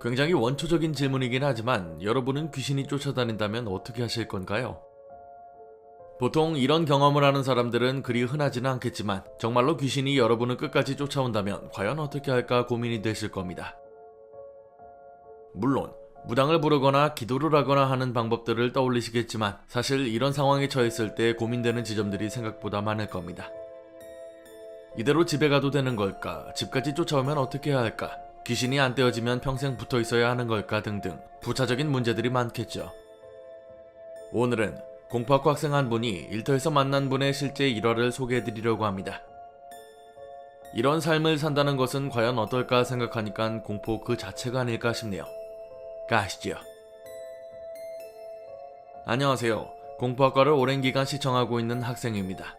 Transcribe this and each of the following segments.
굉장히 원초적인 질문이긴 하지만 여러분은 귀신이 쫓아다닌다면 어떻게 하실 건가요? 보통 이런 경험을 하는 사람들은 그리 흔하지는 않겠지만 정말로 귀신이 여러분을 끝까지 쫓아온다면 과연 어떻게 할까 고민이 되실 겁니다. 물론 무당을 부르거나 기도를 하거나 하는 방법들을 떠올리시겠지만 사실 이런 상황에 처했을 때 고민되는 지점들이 생각보다 많을 겁니다. 이대로 집에 가도 되는 걸까? 집까지 쫓아오면 어떻게 해야 할까? 귀신이 안 떼어지면 평생 붙어 있어야 하는 걸까? 등등 부차적인 문제들이 많겠죠. 오늘은 공파학과 학생 한 분이 일터에서 만난 분의 실제 일화를 소개해드리려고 합니다. 이런 삶을 산다는 것은 과연 어떨까 생각하니까 공포 그 자체가 아닐까 싶네요. 가시죠. 안녕하세요. 공포학과를 오랜 기간 시청하고 있는 학생입니다.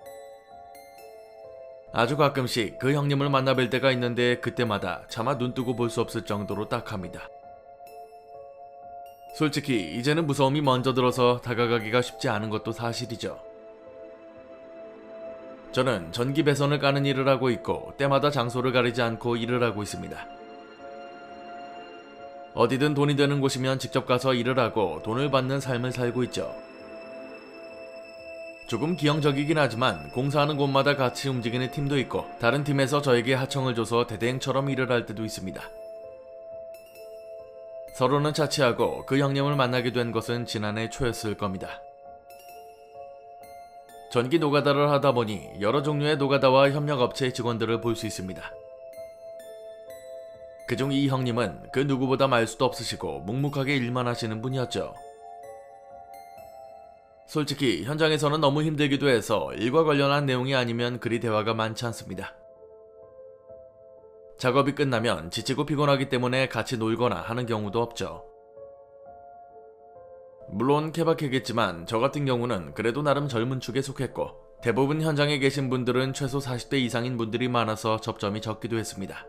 아주 가끔씩 그 형님을 만나뵐 때가 있는데 그때마다 차마 눈뜨고 볼 수 없을 정도로 딱합니다. 솔직히 이제는 무서움이 먼저 들어서 다가가기가 쉽지 않은 것도 사실이죠. 저는 전기 배선을 까는 일을 하고 있고 때마다 장소를 가리지 않고 일을 하고 있습니다. 어디든 돈이 되는 곳이면 직접 가서 일을 하고 돈을 받는 삶을 살고 있죠. 조금 기형적이긴 하지만 공사하는 곳마다 같이 움직이는 팀도 있고 다른 팀에서 저에게 하청을 줘서 대대행처럼 일을 할 때도 있습니다. 서로는 차치하고 그 형님을 만나게 된 것은 지난해 초였을 겁니다. 전기 노가다를 하다 보니 여러 종류의 노가다와 협력업체의 직원들을 볼 수 있습니다. 그중 이 형님은 그 누구보다 말 수도 없으시고 묵묵하게 일만 하시는 분이었죠. 솔직히 현장에서는 너무 힘들기도 해서 일과 관련한 내용이 아니면 그리 대화가 많지 않습니다. 작업이 끝나면 지치고 피곤하기 때문에 같이 놀거나 하는 경우도 없죠. 물론 케바케겠지만 저 같은 경우는 그래도 나름 젊은 축에 속했고 대부분 현장에 계신 분들은 최소 40대 이상인 분들이 많아서 접점이 적기도 했습니다.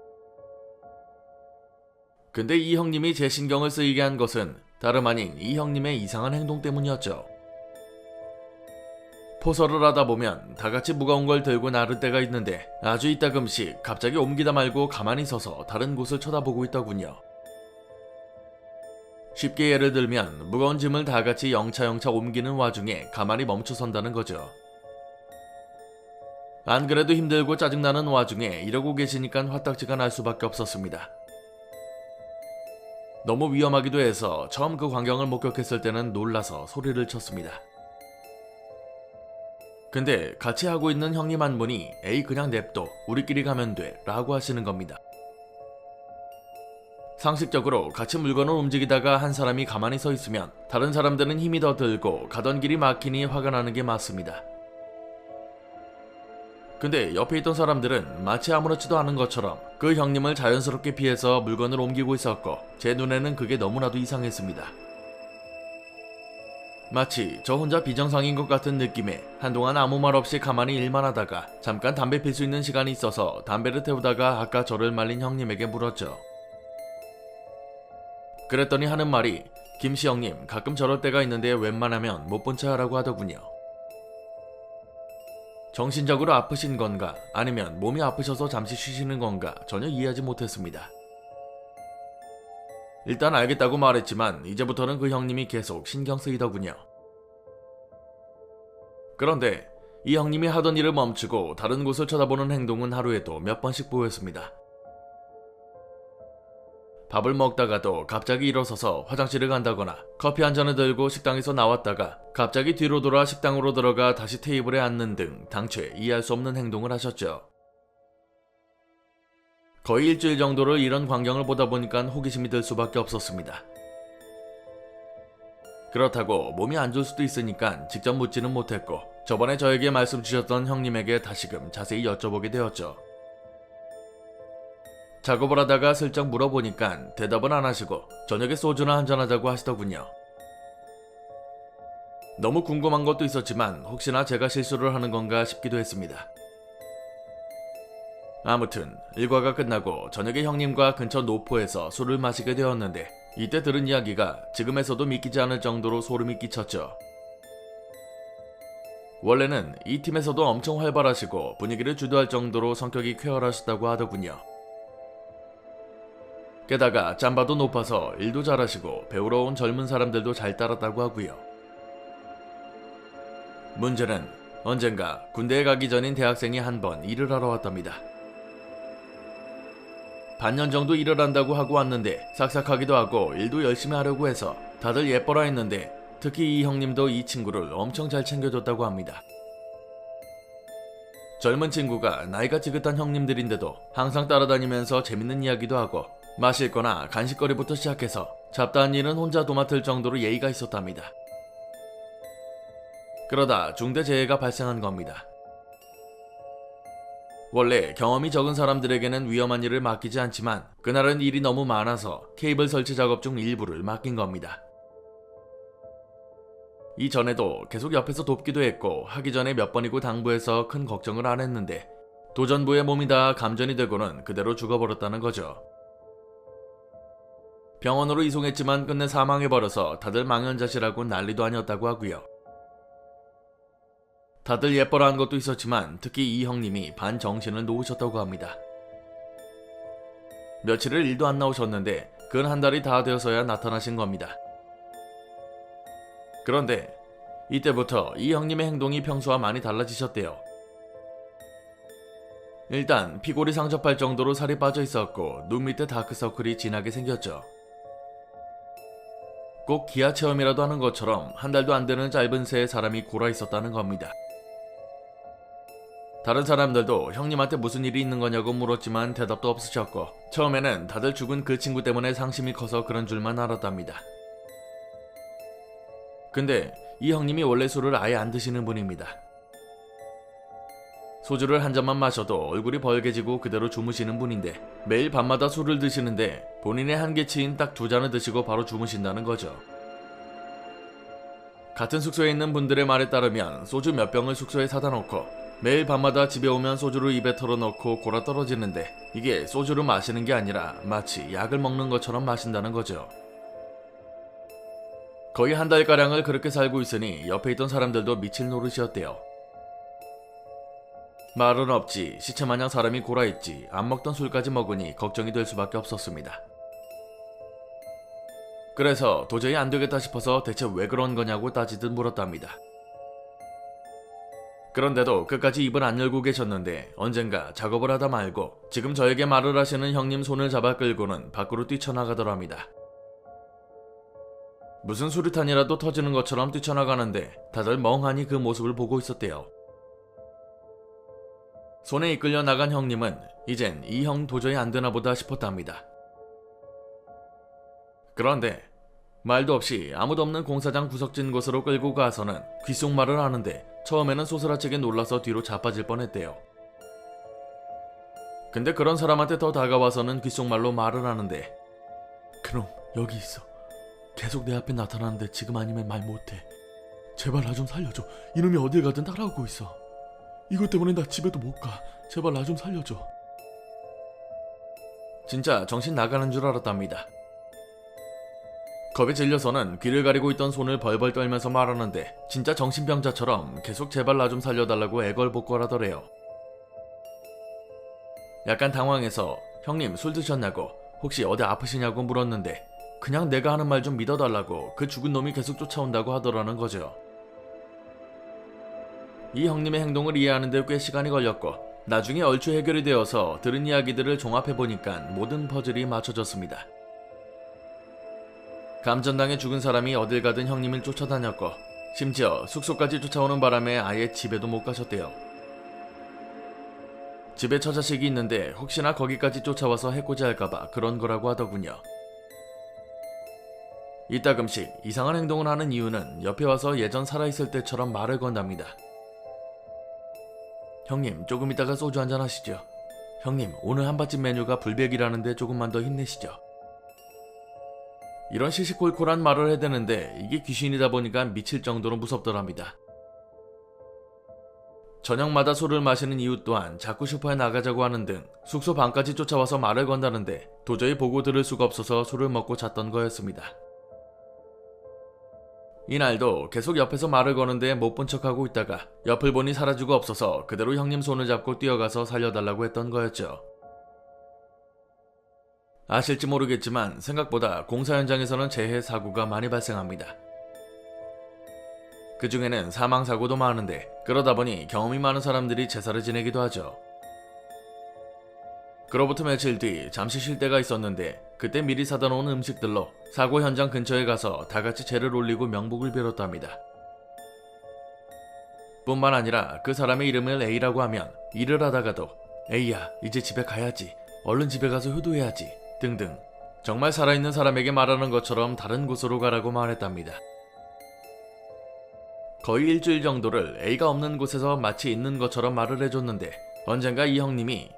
근데 이 형님이 제 신경을 쓰이게 한 것은 다름 아닌 이 형님의 이상한 행동 때문이었죠. 포설을 하다 보면 다같이 무거운 걸 들고 나를 때가 있는데 아주 이따금씩 갑자기 옮기다 말고 가만히 서서 다른 곳을 쳐다보고 있더군요. 쉽게 예를 들면 무거운 짐을 다같이 영차영차 옮기는 와중에 가만히 멈춰선다는 거죠. 안 그래도 힘들고 짜증나는 와중에 이러고 계시니까 화딱지가 날 수밖에 없었습니다. 너무 위험하기도 해서 처음 그 광경을 목격했을 때는 놀라서 소리를 쳤습니다. 근데 같이 하고 있는 형님 한 분이 에이 그냥 냅둬 우리끼리 가면 돼 라고 하시는 겁니다. 상식적으로 같이 물건을 움직이다가 한 사람이 가만히 서 있으면 다른 사람들은 힘이 더 들고 가던 길이 막히니 화가 나는 게 맞습니다. 근데 옆에 있던 사람들은 마치 아무렇지도 않은 것처럼 그 형님을 자연스럽게 피해서 물건을 옮기고 있었고 제 눈에는 그게 너무나도 이상했습니다. 마치 저 혼자 비정상인 것 같은 느낌에 한동안 아무 말 없이 가만히 일만 하다가 잠깐 담배 필 수 있는 시간이 있어서 담배를 태우다가 아까 저를 말린 형님에게 물었죠. 그랬더니 하는 말이 김씨 형님 가끔 저럴 때가 있는데 웬만하면 못 본 체 하라고 하더군요. 정신적으로 아프신 건가 아니면 몸이 아프셔서 잠시 쉬시는 건가 전혀 이해하지 못했습니다. 일단 알겠다고 말했지만 이제부터는 그 형님이 계속 신경 쓰이더군요. 그런데 이 형님이 하던 일을 멈추고 다른 곳을 쳐다보는 행동은 하루에도 몇 번씩 보였습니다. 밥을 먹다가도 갑자기 일어서서 화장실을 간다거나 커피 한 잔을 들고 식당에서 나왔다가 갑자기 뒤로 돌아 식당으로 들어가 다시 테이블에 앉는 등 당최 이해할 수 없는 행동을 하셨죠. 거의 일주일 정도를 이런 광경을 보다 보니까 호기심이 들 수밖에 없었습니다. 그렇다고 몸이 안 좋을 수도 있으니까 직접 묻지는 못했고 저번에 저에게 말씀 주셨던 형님에게 다시금 자세히 여쭤보게 되었죠. 작업을 하다가 슬쩍 물어보니까 대답은 안 하시고 저녁에 소주나 한잔하자고 하시더군요. 너무 궁금한 것도 있었지만 혹시나 제가 실수를 하는 건가 싶기도 했습니다. 아무튼 일과가 끝나고 저녁에 형님과 근처 노포에서 술을 마시게 되었는데 이때 들은 이야기가 지금에서도 믿기지 않을 정도로 소름이 끼쳤죠. 원래는 이 팀에서도 엄청 활발하시고 분위기를 주도할 정도로 성격이 쾌활하시다고 하더군요. 게다가 짬바도 높아서 일도 잘하시고 배우러 온 젊은 사람들도 잘 따랐다고 하고요. 문제는 언젠가 군대에 가기 전인 대학생이 한 번 일을 하러 왔답니다. 반년 정도 일을 한다고 하고 왔는데 싹싹하기도 하고 일도 열심히 하려고 해서 다들 예뻐라 했는데 특히 이 형님도 이 친구를 엄청 잘 챙겨줬다고 합니다. 젊은 친구가 나이가 지긋한 형님들인데도 항상 따라다니면서 재밌는 이야기도 하고 마실 거나 간식거리부터 시작해서 잡다한 일은 혼자 도맡을 정도로 예의가 있었답니다. 그러다 중대재해가 발생한 겁니다. 원래 경험이 적은 사람들에게는 위험한 일을 맡기지 않지만 그날은 일이 너무 많아서 케이블 설치 작업 중 일부를 맡긴 겁니다. 이전에도 계속 옆에서 돕기도 했고 하기 전에 몇 번이고 당부해서 큰 걱정을 안 했는데 도전부에 몸이 다 감전이 되고는 그대로 죽어버렸다는 거죠. 병원으로 이송했지만 끝내 사망해버려서 다들 망연자실하고 난리도 아니었다고 하고요. 다들 예뻐라 한 것도 있었지만 특히 이 형님이 반정신을 놓으셨다고 합니다. 며칠을 일도 안 나오셨는데 근 한 달이 다 되어서야 나타나신 겁니다. 그런데 이때부터 이 형님의 행동이 평소와 많이 달라지셨대요. 일단 피골이 상접할 정도로 살이 빠져 있었고 눈 밑에 다크서클이 진하게 생겼죠. 꼭 기아 체험이라도 하는 것처럼 한 달도 안 되는 짧은 새에 사람이 골아 있었다는 겁니다. 다른 사람들도 형님한테 무슨 일이 있는 거냐고 물었지만 대답도 없으셨고 처음에는 다들 죽은 그 친구 때문에 상심이 커서 그런 줄만 알았답니다. 근데 이 형님이 원래 술을 아예 안 드시는 분입니다. 소주를 한 잔만 마셔도 얼굴이 벌개지고 그대로 주무시는 분인데 매일 밤마다 술을 드시는데 본인의 한계치인 딱 2잔을 드시고 바로 주무신다는 거죠. 같은 숙소에 있는 분들의 말에 따르면 소주 몇 병을 숙소에 사다 놓고 매일 밤마다 집에 오면 소주를 입에 털어넣고 골아 떨어지는데 이게 소주를 마시는 게 아니라 마치 약을 먹는 것처럼 마신다는 거죠. 거의 한 달가량을 그렇게 살고 있으니 옆에 있던 사람들도 미칠 노릇이었대요. 말은 없지 시체마냥 사람이 골아있지 안 먹던 술까지 먹으니 걱정이 될 수밖에 없었습니다. 그래서 도저히 안 되겠다 싶어서 대체 왜 그런 거냐고 따지듯 물었답니다. 그런데도 끝까지 입을 안 열고 계셨는데 언젠가 작업을 하다 말고 지금 저에게 말을 하시는 형님 손을 잡아 끌고는 밖으로 뛰쳐나가더랍니다. 무슨 수류탄이라도 터지는 것처럼 뛰쳐나가는데 다들 멍하니 그 모습을 보고 있었대요. 손에 이끌려 나간 형님은 이젠 이 형 도저히 안 되나 보다 싶었답니다. 그런데 말도 없이 아무도 없는 공사장 구석진 곳으로 끌고 가서는 귓속말을 하는데 처음에는 소스라치게 놀라서 뒤로 자빠질 뻔했대요. 근데 그런 사람한테 더 다가와서는 귓속말로 말을 하는데 그럼 여기 있어. 계속 내 앞에 나타나는데 지금 아니면 말 못해. 제발 나 좀 살려줘. 이놈이 어딜 가든 따라오고 있어. 이것 때문에 나 집에도 못 가. 제발 나 좀 살려줘. 진짜 정신 나가는 줄 알았답니다. 겁에 질려서는 귀를 가리고 있던 손을 벌벌 떨면서 말하는데 진짜 정신병자처럼 계속 제발 나 좀 살려달라고 애걸복걸하더래요. 약간 당황해서 형님 술 드셨냐고 혹시 어디 아프시냐고 물었는데 그냥 내가 하는 말 좀 믿어달라고 그 죽은 놈이 계속 쫓아온다고 하더라는 거죠. 이 형님의 행동을 이해하는 데 꽤 시간이 걸렸고 나중에 얼추 해결이 되어서 들은 이야기들을 종합해보니까 모든 퍼즐이 맞춰졌습니다. 감전당해 죽은 사람이 어딜 가든 형님을 쫓아다녔고 심지어 숙소까지 쫓아오는 바람에 아예 집에도 못 가셨대요. 집에 처자식이 있는데 혹시나 거기까지 쫓아와서 해코지할까봐 그런 거라고 하더군요. 이따금씩 이상한 행동을 하는 이유는 옆에 와서 예전 살아있을 때처럼 말을 건답니다. 형님 조금 있다가 소주 한잔 하시죠. 형님 오늘 한밭집 메뉴가 불백이라는데 조금만 더 힘내시죠. 이런 시시콜콜한 말을 해대는데 이게 귀신이다 보니까 미칠 정도로 무섭더랍니다. 저녁마다 술을 마시는 이유 또한 자꾸 슈퍼에 나가자고 하는 등 숙소 방까지 쫓아와서 말을 건다는데 도저히 보고 들을 수가 없어서 술을 먹고 잤던 거였습니다. 이날도 계속 옆에서 말을 거는데 못 본 척하고 있다가 옆을 보니 사라지고 없어서 그대로 형님 손을 잡고 뛰어가서 살려달라고 했던 거였죠. 아실지 모르겠지만 생각보다 공사 현장에서는 재해 사고가 많이 발생합니다. 그 중에는 사망사고도 많은데 그러다 보니 경험이 많은 사람들이 제사를 지내기도 하죠. 그로부터 며칠 뒤 잠시 쉴 때가 있었는데 그때 미리 사다 놓은 음식들로 사고 현장 근처에 가서 다같이 제를 올리고 명복을 빌었답니다. 뿐만 아니라 그 사람의 이름을 A라고 하면 일을 하다가도 A야 이제 집에 가야지, 얼른 집에 가서 효도해야지 등등 정말 살아있는 사람에게 말하는 것처럼 다른 곳으로 가라고 말했답니다. 거의 일주일 정도를 A가 없는 곳에서 마치 있는 것처럼 말을 해줬는데 언젠가 이 형님이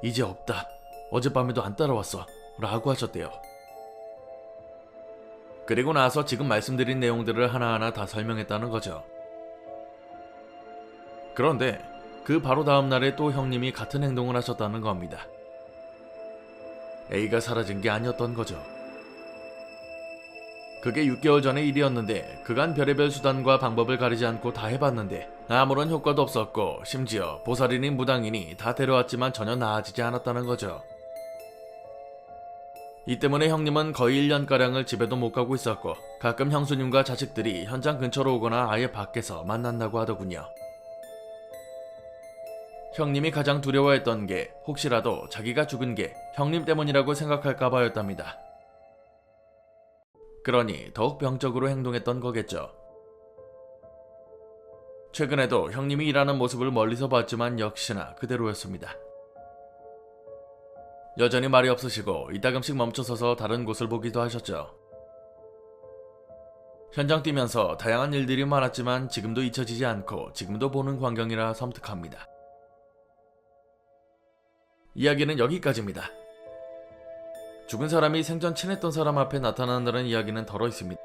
이제 없다, 어젯밤에도 안 따라왔어 라고 하셨대요. 그리고 나서 지금 말씀드린 내용들을 하나하나 다 설명했다는 거죠. 그런데 그 바로 다음날에 또 형님이 같은 행동을 하셨다는 겁니다. A가 사라진 게 아니었던 거죠. 그게 6개월 전의 일이었는데 그간 별의별 수단과 방법을 가리지 않고 다 해봤는데 아무런 효과도 없었고 심지어 보살이니 무당이니 다 데려왔지만 전혀 나아지지 않았다는 거죠. 이 때문에 형님은 거의 1년가량을 집에도 못 가고 있었고 가끔 형수님과 자식들이 현장 근처로 오거나 아예 밖에서 만난다고 하더군요. 형님이 가장 두려워했던 게 혹시라도 자기가 죽은 게 형님 때문이라고 생각할까봐였답니다. 그러니 더욱 병적으로 행동했던 거겠죠. 최근에도 형님이 일하는 모습을 멀리서 봤지만 역시나 그대로였습니다. 여전히 말이 없으시고 이따금씩 멈춰서서 다른 곳을 보기도 하셨죠. 현장 뛰면서 다양한 일들이 많았지만 지금도 잊혀지지 않고 지금도 보는 광경이라 섬뜩합니다. 이야기는 여기까지입니다. 죽은 사람이 생전 친했던 사람 앞에 나타난다는 이야기는 덜어 있습니다.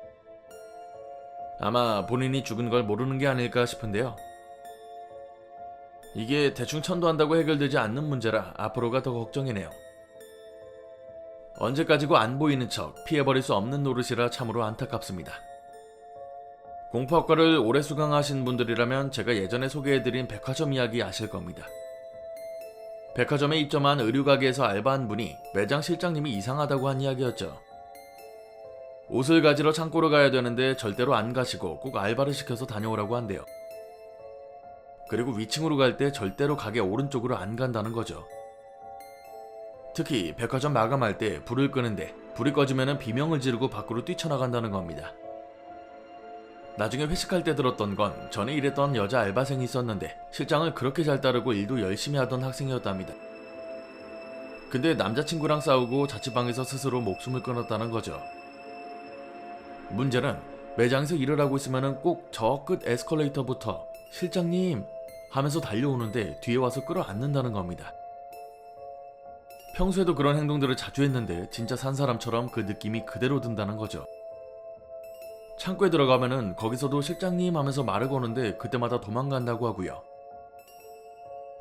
아마 본인이 죽은 걸 모르는 게 아닐까 싶은데요. 이게 대충 천도한다고 해결되지 않는 문제라 앞으로가 더 걱정이네요. 언제까지고 안 보이는 척 피해버릴 수 없는 노릇이라 참으로 안타깝습니다. 공포학과를 오래 수강하신 분들이라면 제가 예전에 소개해드린 백화점 이야기 아실 겁니다. 백화점에 입점한 의류가게에서 알바한 분이 매장 실장님이 이상하다고 한 이야기였죠. 옷을 가지러 창고로 가야 되는데 절대로 안 가시고 꼭 알바를 시켜서 다녀오라고 한대요. 그리고 위층으로 갈 때 절대로 가게 오른쪽으로 안 간다는 거죠. 특히 백화점 마감할 때 불을 끄는데 불이 꺼지면 비명을 지르고 밖으로 뛰쳐나간다는 겁니다. 나중에 회식할 때 들었던 건 전에 일했던 여자 알바생이 있었는데 실장을 그렇게 잘 따르고 일도 열심히 하던 학생이었답니다. 근데 남자친구랑 싸우고 자취방에서 스스로 목숨을 끊었다는 거죠. 문제는 매장에서 일을 하고 있으면 꼭 저 끝 에스컬레이터부터 실장님 하면서 달려오는데 뒤에 와서 끌어안는다는 겁니다. 평소에도 그런 행동들을 자주 했는데 진짜 산 사람처럼 그 느낌이 그대로 든다는 거죠. 창고에 들어가면은 거기서도 실장님 하면서 말을 거는데 그때마다 도망간다고 하고요.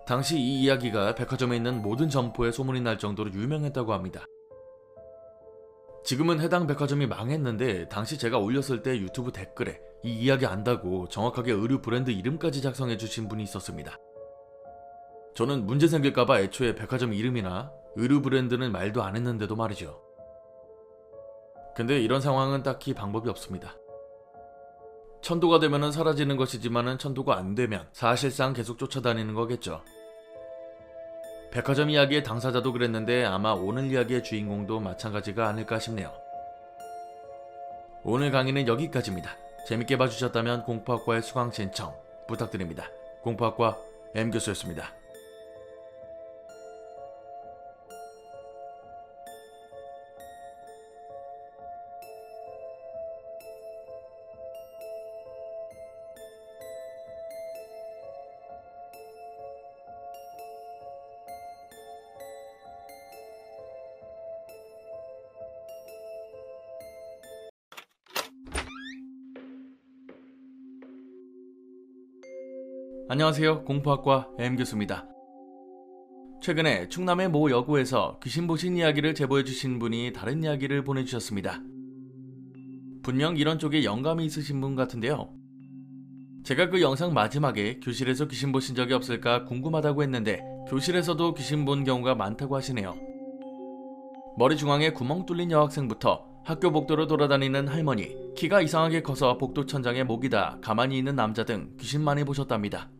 당시 이 이야기가 백화점에 있는 모든 점포에 소문이 날 정도로 유명했다고 합니다. 지금은 해당 백화점이 망했는데 당시 제가 올렸을 때 유튜브 댓글에 이 이야기 안다고 정확하게 의류 브랜드 이름까지 작성해 주신 분이 있었습니다. 저는 문제 생길까봐 애초에 백화점 이름이나 의류 브랜드는 말도 안 했는데도 말이죠. 근데 이런 상황은 딱히 방법이 없습니다. 천도가 되면은 사라지는 것이지만은 천도가 안 되면 사실상 계속 쫓아다니는 거겠죠. 백화점 이야기의 당사자도 그랬는데 아마 오늘 이야기의 주인공도 마찬가지가 아닐까 싶네요. 오늘 강의는 여기까지입니다. 재밌게 봐주셨다면 공포학과의 수강 신청 부탁드립니다. 공포학과 M교수였습니다. 안녕하세요. 공포학과 M교수입니다. 최근에 충남의 모 여고에서 귀신 보신 이야기를 제보해주신 분이 다른 이야기를 보내주셨습니다. 분명 이런 쪽에 영감이 있으신 분 같은데요. 제가 그 영상 마지막에 교실에서 귀신 보신 적이 없을까 궁금하다고 했는데 교실에서도 귀신 본 경우가 많다고 하시네요. 머리 중앙에 구멍 뚫린 여학생부터 학교 복도로 돌아다니는 할머니, 키가 이상하게 커서 복도 천장에 목이 다 가만히 있는 남자 등 귀신 많이 보셨답니다.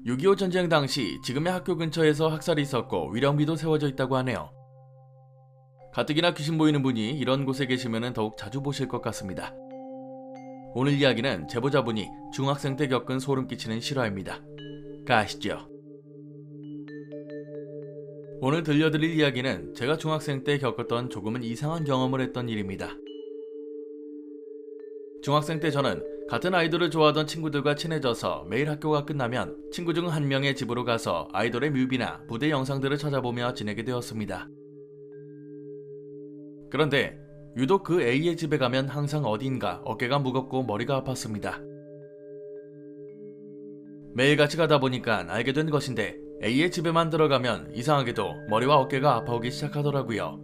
6.25 전쟁 당시 지금의 학교 근처에서 학살이 있었고 위령비도 세워져 있다고 하네요. 가뜩이나 귀신 보이는 분이 이런 곳에 계시면 더욱 자주 보실 것 같습니다. 오늘 이야기는 제보자분이 중학생 때 겪은 소름 끼치는 실화입니다. 가시죠. 오늘 들려드릴 이야기는 제가 중학생 때 겪었던 조금은 이상한 경험을 했던 일입니다. 중학생 때 저는 같은 아이돌을 좋아하던 친구들과 친해져서 매일 학교가 끝나면 친구 중 한 명의 집으로 가서 아이돌의 뮤비나 무대 영상들을 찾아보며 지내게 되었습니다. 그런데 유독 그 A의 집에 가면 항상 어딘가 어깨가 무겁고 머리가 아팠습니다. 매일 같이 가다 보니까 알게 된 것인데 A의 집에만 들어가면 이상하게도 머리와 어깨가 아파오기 시작하더라고요.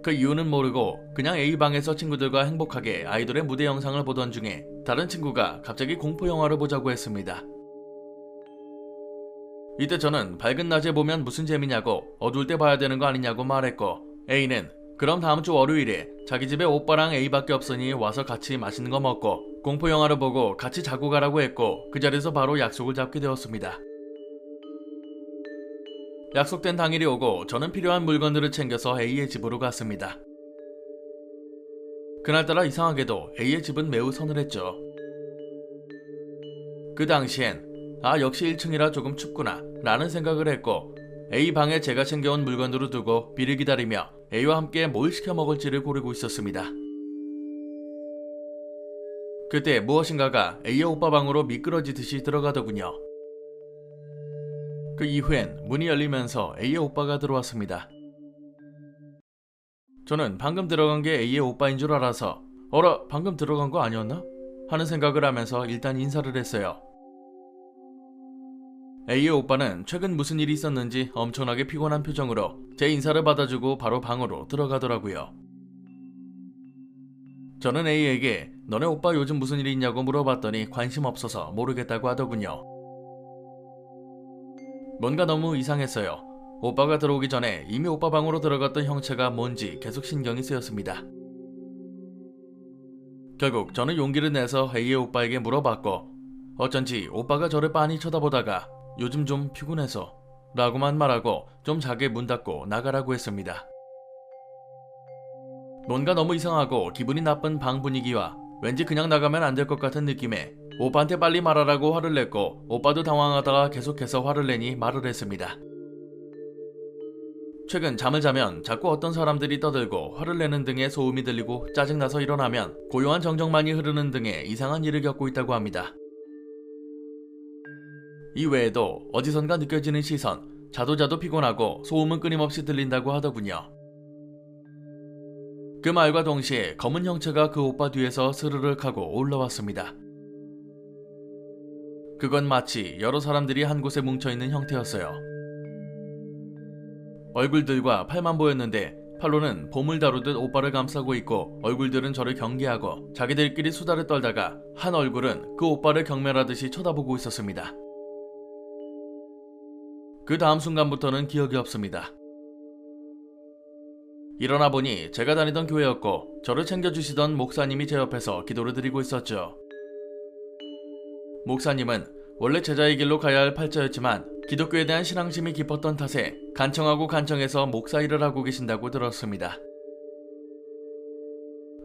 그 이유는 모르고 그냥 A 방에서 친구들과 행복하게 아이돌의 무대 영상을 보던 중에 다른 친구가 갑자기 공포 영화를 보자고 했습니다. 이때 저는 밝은 낮에 보면 무슨 재미냐고 어두울 때 봐야 되는 거 아니냐고 말했고 A는 그럼 다음 주 월요일에 자기 집에 오빠랑 A밖에 없으니 와서 같이 맛있는 거 먹고 공포 영화를 보고 같이 자고 가라고 했고 그 자리에서 바로 약속을 잡게 되었습니다. 약속된 당일이 오고 저는 필요한 물건들을 챙겨서 A의 집으로 갔습니다. 그날따라 이상하게도 A의 집은 매우 서늘했죠. 그 당시엔 역시 1층이라 조금 춥구나 라는 생각을 했고 A 방에 제가 챙겨온 물건들을 두고 B를 기다리며 A와 함께 뭘 시켜 먹을지를 고르고 있었습니다. 그때 무엇인가가 A의 오빠 방으로 미끄러지듯이 들어가더군요. 그 이후엔 문이 열리면서 A의 오빠가 들어왔습니다. 저는 방금 들어간 게 A의 오빠인 줄 알아서 어라 방금 들어간 거 아니었나? 하는 생각을 하면서 일단 인사를 했어요. A의 오빠는 최근 무슨 일이 있었는지 엄청나게 피곤한 표정으로 제 인사를 받아주고 바로 방으로 들어가더라고요. 저는 A에게 너네 오빠 요즘 무슨 일이 있냐고 물어봤더니 관심 없어서 모르겠다고 하더군요. 뭔가 너무 이상했어요. 오빠가 들어오기 전에 이미 오빠 방으로 들어갔던 형체가 뭔지 계속 신경이 쓰였습니다. 결국 저는 용기를 내서 A의 오빠에게 물어봤고 어쩐지 오빠가 저를 빤히 쳐다보다가 요즘 좀 피곤해서 라고만 말하고 좀 자게 문 닫고 나가라고 했습니다. 뭔가 너무 이상하고 기분이 나쁜 방 분위기와 왠지 그냥 나가면 안 될 것 같은 느낌에 오빠한테 빨리 말하라고 화를 냈고 오빠도 당황하다가 계속해서 화를 내니 말을 했습니다. 최근 잠을 자면 자꾸 어떤 사람들이 떠들고 화를 내는 등의 소음이 들리고 짜증나서 일어나면 고요한 정적만이 흐르는 등의 이상한 일을 겪고 있다고 합니다. 이 외에도 어디선가 느껴지는 시선, 자도 피곤하고 소음은 끊임없이 들린다고 하더군요. 그 말과 동시에 검은 형체가 그 오빠 뒤에서 스르륵 하고 올라왔습니다. 그건 마치 여러 사람들이 한 곳에 뭉쳐있는 형태였어요. 얼굴들과 팔만 보였는데 팔로는 봄을 다루듯 오빠를 감싸고 있고 얼굴들은 저를 경계하고 자기들끼리 수다를 떨다가 한 얼굴은 그 오빠를 경멸하듯이 쳐다보고 있었습니다. 그 다음 순간부터는 기억이 없습니다. 일어나 보니 제가 다니던 교회였고 저를 챙겨주시던 목사님이 제 옆에서 기도를 드리고 있었죠. 목사님은 원래 제자의 길로 가야 할 팔자였지만 기독교에 대한 신앙심이 깊었던 탓에 간청하고 간청해서 목사 일을 하고 계신다고 들었습니다.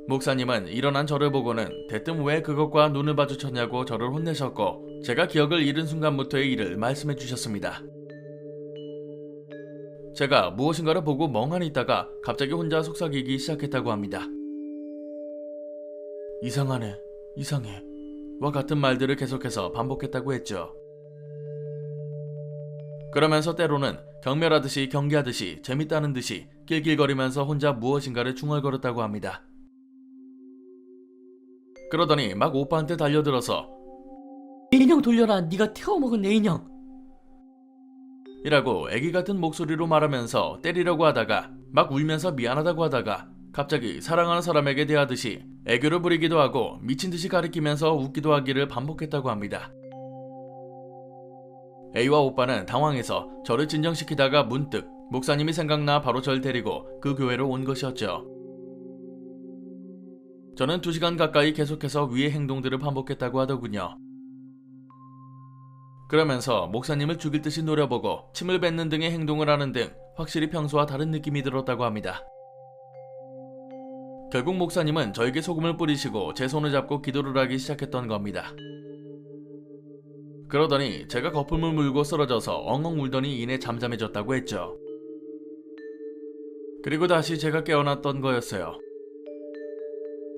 목사님은 일어난 저를 보고는 대뜸 왜 그것과 눈을 마주쳤냐고 저를 혼내셨고 제가 기억을 잃은 순간부터의 일을 말씀해 주셨습니다. 제가 무엇인가를 보고 멍하니 있다가 갑자기 혼자 속삭이기 시작했다고 합니다. 이상하네, 이상해 와 같은 말들을 계속해서 반복했다고 했죠. 그러면서 때로는 경멸하듯이 경계하듯이 재밌다는 듯이 낄낄거리면서 혼자 무엇인가를 중얼거렸다고 합니다. 그러더니 막 오빠한테 달려들어서 내 인형 돌려라, 네가 태워먹은 내 인형. 이라고 애기 같은 목소리로 말하면서 때리려고 하다가 막 울면서 미안하다고 하다가 갑자기 사랑하는 사람에게 대하듯이 애교를 부리기도 하고 미친듯이 가리키면서 웃기도 하기를 반복했다고 합니다. A와 오빠는 당황해서 저를 진정시키다가 문득 목사님이 생각나 바로 절 데리고 그 교회로 온 것이었죠. 저는 2시간 가까이 계속해서 위의 행동들을 반복했다고 하더군요. 그러면서 목사님을 죽일 듯이 노려보고 침을 뱉는 등의 행동을 하는 등 확실히 평소와 다른 느낌이 들었다고 합니다. 결국 목사님은 저에게 소금을 뿌리시고 제 손을 잡고 기도를 하기 시작했던 겁니다. 그러더니 제가 거품을 물고 쓰러져서 엉엉 울더니 이내 잠잠해졌다고 했죠. 그리고 다시 제가 깨어났던 거였어요.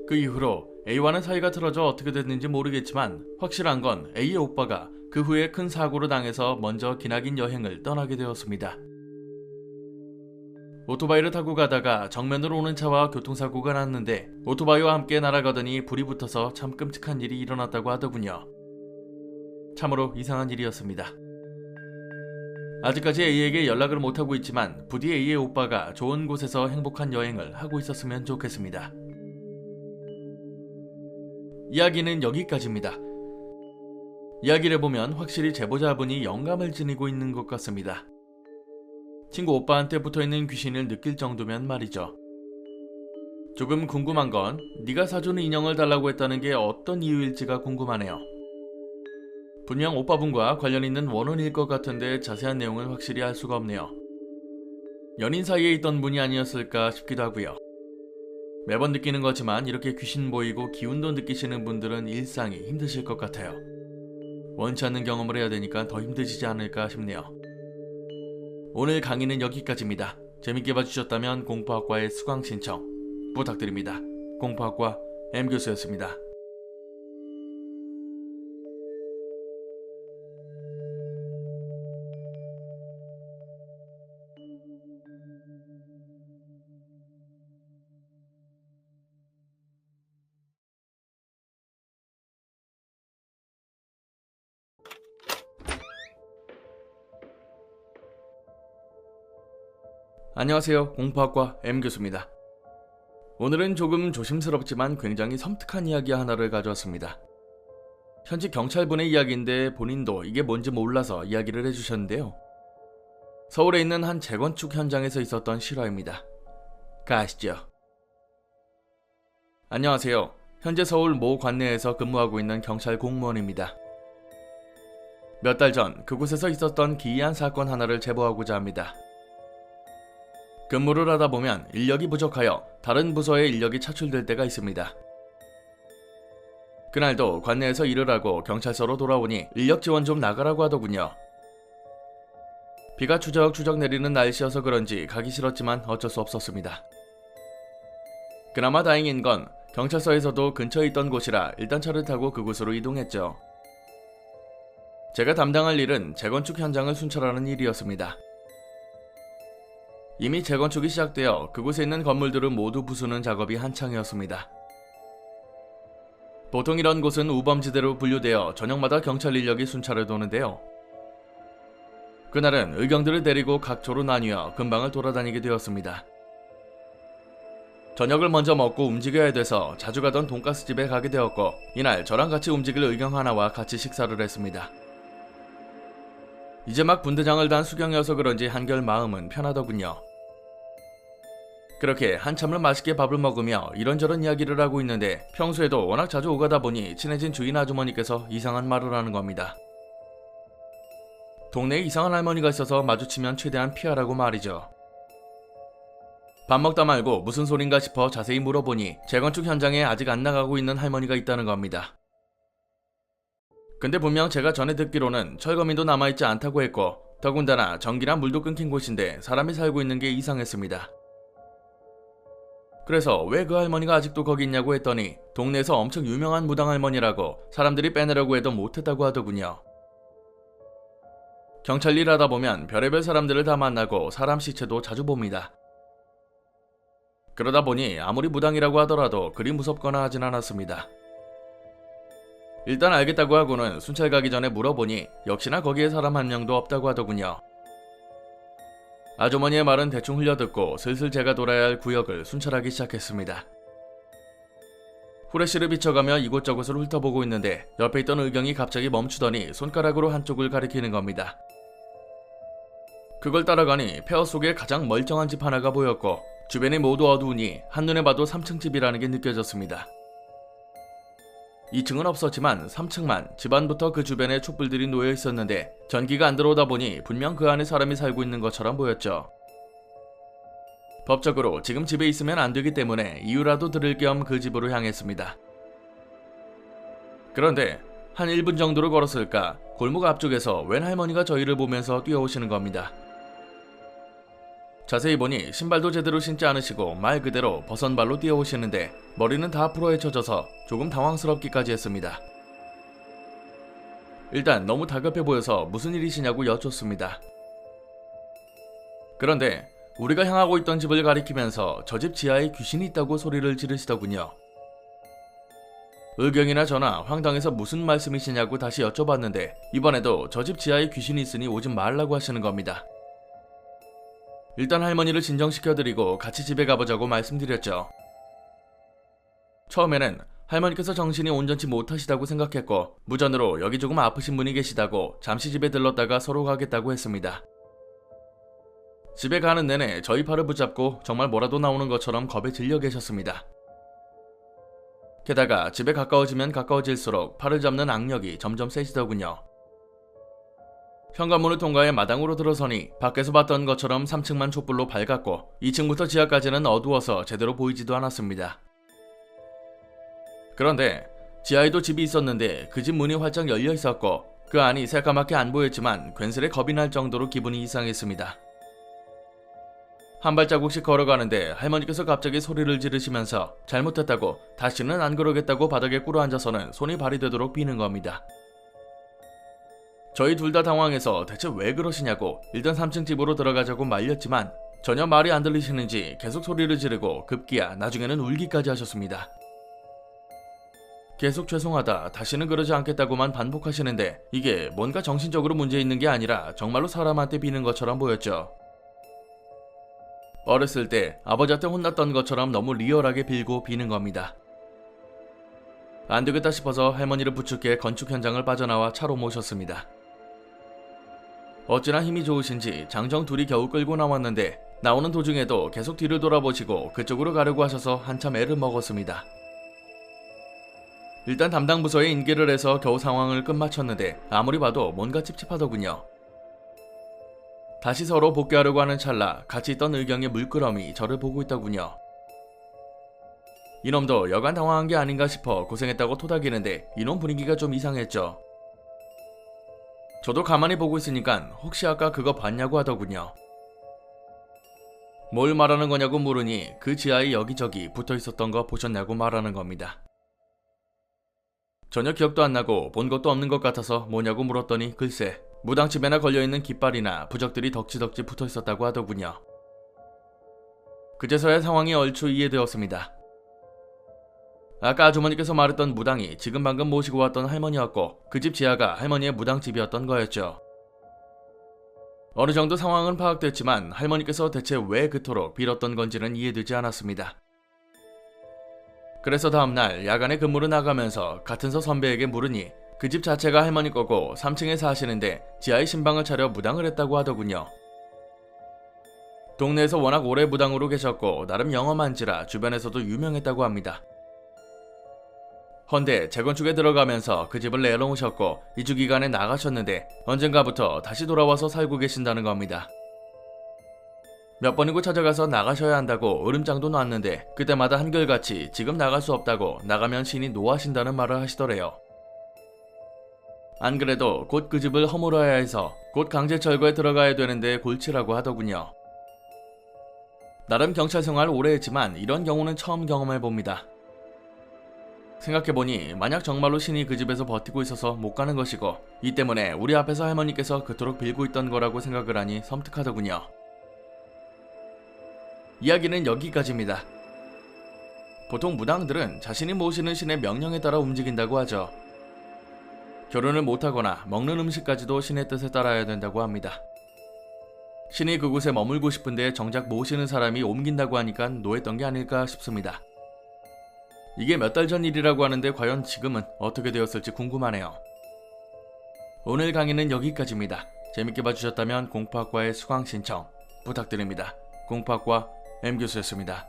그 이후로 A와는 사이가 틀어져 어떻게 됐는지 모르겠지만 확실한 건 A의 오빠가 그 후에 큰 사고로 당해서 먼저 기나긴 여행을 떠나게 되었습니다. 오토바이를 타고 가다가 정면으로 오는 차와 교통사고가 났는데 오토바이와 함께 날아가더니 불이 붙어서 참 끔찍한 일이 일어났다고 하더군요. 참으로 이상한 일이었습니다. 아직까지 A에게 연락을 못하고 있지만 부디 A의 오빠가 좋은 곳에서 행복한 여행을 하고 있었으면 좋겠습니다. 이야기는 여기까지입니다. 이야기를 보면 확실히 제보자분이 영감을 지니고 있는 것 같습니다. 친구 오빠한테 붙어있는 귀신을 느낄 정도면 말이죠. 조금 궁금한 건 네가 사주는 인형을 달라고 했다는 게 어떤 이유일지가 궁금하네요. 분명 오빠분과 관련 있는 원혼일 것 같은데 자세한 내용은 확실히 알 수가 없네요. 연인 사이에 있던 분이 아니었을까 싶기도 하고요. 매번 느끼는 거지만 이렇게 귀신 보이고 기운도 느끼시는 분들은 일상이 힘드실 것 같아요. 원치 않는 경험을 해야 되니까 더 힘드시지 않을까 싶네요. 오늘 강의는 여기까지입니다. 재밌게 봐주셨다면 공포학과의 수강 신청 부탁드립니다. 공포학과 M교수였습니다. 안녕하세요. 공포학과 M교수입니다. 오늘은 조금 조심스럽지만 굉장히 섬뜩한 이야기 하나를 가져왔습니다. 현직 경찰분의 이야기인데 본인도 이게 뭔지 몰라서 이야기를 해주셨는데요. 서울에 있는 한 재건축 현장에서 있었던 실화입니다. 가시죠. 안녕하세요. 현재 서울 모 관내에서 근무하고 있는 경찰 공무원입니다. 몇 달 전 그곳에서 있었던 기이한 사건 하나를 제보하고자 합니다. 근무를 하다 보면 인력이 부족하여 다른 부서의 인력이 차출될 때가 있습니다. 그날도 관내에서 일을 하고 경찰서로 돌아오니 인력 지원 좀 나가라고 하더군요. 비가 추적추적 내리는 날씨여서 그런지 가기 싫었지만 어쩔 수 없었습니다. 그나마 다행인 건 경찰서에서도 근처에 있던 곳이라 일단 차를 타고 그곳으로 이동했죠. 제가 담당할 일은 재건축 현장을 순찰하는 일이었습니다. 이미 재건축이 시작되어 그곳에 있는 건물들을 모두 부수는 작업이 한창이었습니다. 보통 이런 곳은 우범지대로 분류되어 저녁마다 경찰 인력이 순찰을 도는데요. 그날은 의경들을 데리고 각조로 나뉘어 근방을 돌아다니게 되었습니다. 저녁을 먼저 먹고 움직여야 돼서 자주 가던 돈가스 집에 가게 되었고 이날 저랑 같이 움직일 의경 하나와 같이 식사를 했습니다. 이제 막 분대장을 단 수경이어서 그런지 한결 마음은 편하더군요. 그렇게 한참을 맛있게 밥을 먹으며 이런저런 이야기를 하고 있는데 평소에도 워낙 자주 오가다 보니 친해진 주인 아주머니께서 이상한 말을 하는 겁니다. 동네에 이상한 할머니가 있어서 마주치면 최대한 피하라고 말이죠. 밥 먹다 말고 무슨 소린가 싶어 자세히 물어보니 재건축 현장에 아직 안 나가고 있는 할머니가 있다는 겁니다. 근데 분명 제가 전에 듣기로는 철거민도 남아있지 않다고 했고 더군다나 전기랑 물도 끊긴 곳인데 사람이 살고 있는 게 이상했습니다. 그래서 왜 그 할머니가 아직도 거기 있냐고 했더니 동네에서 엄청 유명한 무당 할머니라고 사람들이 빼내려고 해도 못했다고 하더군요. 경찰 일 하다 보면 별의별 사람들을 다 만나고 사람 시체도 자주 봅니다. 그러다 보니 아무리 무당이라고 하더라도 그리 무섭거나 하진 않았습니다. 일단 알겠다고 하고는 순찰 가기 전에 물어보니 역시나 거기에 사람 한 명도 없다고 하더군요. 아주머니의 말은 대충 흘려듣고 슬슬 제가 돌아야 할 구역을 순찰하기 시작했습니다. 후레쉬를 비춰가며 이곳저곳을 훑어보고 있는데 옆에 있던 의경이 갑자기 멈추더니 손가락으로 한쪽을 가리키는 겁니다. 그걸 따라가니 폐허 속에 가장 멀쩡한 집 하나가 보였고 주변이 모두 어두우니 한눈에 봐도 3층 집이라는 게 느껴졌습니다. 2층은 없었지만 3층만 집안부터 그 주변에 촛불들이 놓여 있었는데 전기가 안 들어오다 보니 분명 그 안에 사람이 살고 있는 것처럼 보였죠. 법적으로 지금 집에 있으면 안 되기 때문에 이유라도 들을 겸 그 집으로 향했습니다. 그런데 한 1분 정도를 걸었을까 골목 앞쪽에서 웬 할머니가 저희를 보면서 뛰어오시는 겁니다. 자세히 보니 신발도 제대로 신지 않으시고 말 그대로 버선발로 뛰어오시는데 머리는 다 앞으로 헤쳐져서 조금 당황스럽기까지 했습니다. 일단 너무 다급해 보여서 무슨 일이시냐고 여쭙습니다. 그런데 우리가 향하고 있던 집을 가리키면서 저 집 지하에 귀신이 있다고 소리를 지르시더군요. 의경이나 저나 황당해서 무슨 말씀이시냐고 다시 여쭤봤는데 이번에도 저 집 지하에 귀신이 있으니 오지 말라고 하시는 겁니다. 일단 할머니를 진정시켜드리고 같이 집에 가보자고 말씀드렸죠. 처음에는 할머니께서 정신이 온전치 못하시다고 생각했고 무전으로 여기 조금 아프신 분이 계시다고 잠시 집에 들렀다가 서로 가겠다고 했습니다. 집에 가는 내내 저희 팔을 붙잡고 정말 뭐라도 나오는 것처럼 겁에 질려 계셨습니다. 게다가 집에 가까워지면 가까워질수록 팔을 잡는 악력이 점점 세지더군요. 현관문을 통과해 마당으로 들어서니 밖에서 봤던 것처럼 3층만 촛불로 밝았고 2층부터 지하까지는 어두워서 제대로 보이지도 않았습니다. 그런데 지하에도 집이 있었는데 그 집 문이 활짝 열려 있었고 그 안이 새까맣게 안 보였지만 괜스레 겁이 날 정도로 기분이 이상했습니다. 한 발자국씩 걸어가는데 할머니께서 갑자기 소리를 지르시면서 잘못했다고 다시는 안 그러겠다고 바닥에 꿇어앉아서는 손이 발이 되도록 비는 겁니다. 저희 둘 다 당황해서 대체 왜 그러시냐고 일단 3층 집으로 들어가자고 말렸지만 전혀 말이 안 들리시는지 계속 소리를 지르고 급기야 나중에는 울기까지 하셨습니다. 계속 죄송하다, 다시는 그러지 않겠다고만 반복하시는데 이게 뭔가 정신적으로 문제 있는 게 아니라 정말로 사람한테 비는 것처럼 보였죠. 어렸을 때 아버지한테 혼났던 것처럼 너무 리얼하게 빌고 비는 겁니다. 안 되겠다 싶어서 할머니를 부축해 건축 현장을 빠져나와 차로 모셨습니다. 어찌나 힘이 좋으신지 장정 둘이 겨우 끌고 나왔는데 나오는 도중에도 계속 뒤를 돌아보시고 그쪽으로 가려고 하셔서 한참 애를 먹었습니다. 일단 담당 부서에 인계를 해서 겨우 상황을 끝마쳤는데 아무리 봐도 뭔가 찝찝하더군요. 다시 서로 복귀하려고 하는 찰나 같이 있던 의경의 물끄러미 저를 보고 있더군요. 이놈도 여간 당황한 게 아닌가 싶어 고생했다고 토닥이는데 이놈 분위기가 좀 이상했죠. 저도 가만히 보고 있으니까 혹시 아까 그거 봤냐고 하더군요. 뭘 말하는 거냐고 물으니 그 지하에 여기저기 붙어 있었던 거 보셨냐고 말하는 겁니다. 전혀 기억도 안 나고 본 것도 없는 것 같아서 뭐냐고 물었더니 글쎄 무당집에나 걸려있는 깃발이나 부적들이 덕지덕지 붙어 있었다고 하더군요. 그제서야 상황이 얼추 이해되었습니다. 아까 아주머니께서 말했던 무당이 지금 방금 모시고 왔던 할머니였고 그 집 지하가 할머니의 무당집이었던 거였죠. 어느 정도 상황은 파악됐지만 할머니께서 대체 왜 그토록 빌었던 건지는 이해되지 않았습니다. 그래서 다음날 야간에 근무로 나가면서 같은 서 선배에게 물으니 그 집 자체가 할머니 거고 3층에 사시는데 지하에 신방을 차려 무당을 했다고 하더군요. 동네에서 워낙 오래 무당으로 계셨고 나름 영험한지라 주변에서도 유명했다고 합니다. 헌데 재건축에 들어가면서 그 집을 내놓으셨고 이주 기간에 나가셨는데 언젠가부터 다시 돌아와서 살고 계신다는 겁니다. 몇 번이고 찾아가서 나가셔야 한다고 으름장도 놨는데 그때마다 한결같이 지금 나갈 수 없다고 나가면 신이 노하신다는 말을 하시더래요. 안 그래도 곧 그 집을 허물어야 해서 곧 강제 철거에 들어가야 되는데 골치라고 하더군요. 나름 경찰 생활 오래 했지만 이런 경우는 처음 경험해봅니다. 생각해보니 만약 정말로 신이 그 집에서 버티고 있어서 못 가는 것이고 이 때문에 우리 앞에서 할머니께서 그토록 빌고 있던 거라고 생각을 하니 섬뜩하더군요. 이야기는 여기까지입니다. 보통 무당들은 자신이 모시는 신의 명령에 따라 움직인다고 하죠. 결혼을 못하거나 먹는 음식까지도 신의 뜻에 따라야 된다고 합니다. 신이 그곳에 머물고 싶은데 정작 모시는 사람이 옮긴다고 하니까 노했던 게 아닐까 싶습니다. 이게 몇 달 전 일이라고 하는데 과연 지금은 어떻게 되었을지 궁금하네요. 오늘 강의는 여기까지입니다. 재밌게 봐주셨다면 공포학과의 수강 신청 부탁드립니다. 공포학과 M교수였습니다.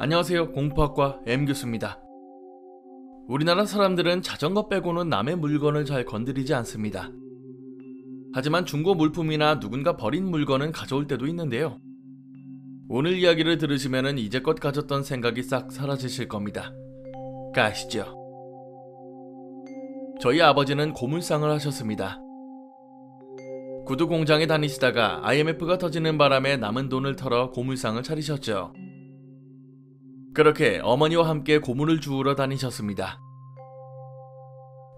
안녕하세요. 공포학과 M교수입니다. 우리나라 사람들은 자전거 빼고는 남의 물건을 잘 건드리지 않습니다. 하지만 중고 물품이나 누군가 버린 물건은 가져올 때도 있는데요. 오늘 이야기를 들으시면 이제껏 가졌던 생각이 싹 사라지실 겁니다. 가시죠. 저희 아버지는 고물상을 하셨습니다. 구두 공장에 다니시다가 IMF가 터지는 바람에 남은 돈을 털어 고물상을 차리셨죠. 그렇게 어머니와 함께 고물을 주우러 다니셨습니다.